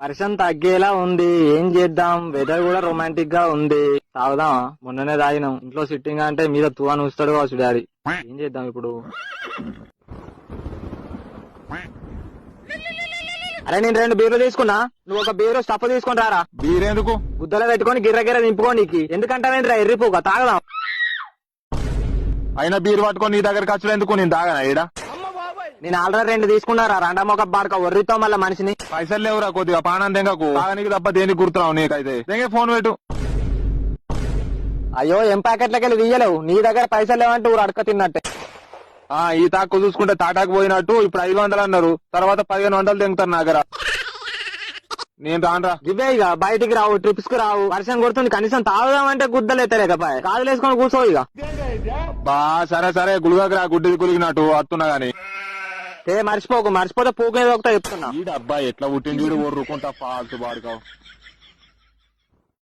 వర్షం తగ్గేలా ఉంది, ఏం చేద్దాం? వెదర్ కూడా రొమాంటిక్ గా ఉంది. తాగుదామా? మొన్ననే తాగినాం. ఇంట్లో సిట్టింగ్ అంటే మీద తువాను ఊస్తాడు కావచ్చు డాడీ. ఏం చేద్దాం ఇప్పుడు? అరే నేను 2 బీర్లు తీసుకున్నా, నువ్వు ఒక బీరు స్టఫ్ తీసుకుని రారా. బీరెందుకు? గుద్దలో పెట్టుకొని గిర్ర గిర్ర దింపుకోనికి. ఎందుకంటావేంట్రా ఎర్రిపోక? తాగదాం. అయినా బీర్ పట్టుకొని నీ దగ్గర ఖర్చులు ఎందుకు? నేను తాగనా ఈడ? నేను ఆల్రెడీ 2 తీసుకున్నారా. రెండమొక బాడక ఒర్రితో మళ్ళా మనిషిని. పైసలు లేవురా, కొద్దిగా పానం దెంగకు. తాగనికి తప్ప దేనికి గుర్తున్నావు నీకైతే? దెంగే ఫోన్ పెట్టు. అయ్యో ఏం ప్యాకెట్లకి వెళ్ళి తీయలేవు. నీ దగ్గర పైసలు లేవంటే ఊరు అడక తిన్నట్టే. ఈ తాకు చూసుకుంటే తాటాకు పోయినట్టు. ఇప్పుడు 500 అన్నారు, తర్వాత 1500 దెంగుతారు నా దగ్గర. నేను రానరా. ఇవే ఇక బయటికి రావు, ట్రిప్స్ కు రావు. వర్షం కొడుతుంది, కనీసం తాగుదామంటే గుద్దలేతలేకపాయ. కాదులేసుకొని కూర్చో ఇక. బా సరే సరే, గుడిగాకి రా. గుడ్డిది కులిగినట్టు వస్తున్నా గాని. మర్చిపోకు, మర్చిపోతే పూకే ఒకటో చెప్తున్నా. ఈ అబ్బాయి ఎట్లా పుట్టింది చూడు, ఊరుకుంటా ఫాల్తు బాడుకావు.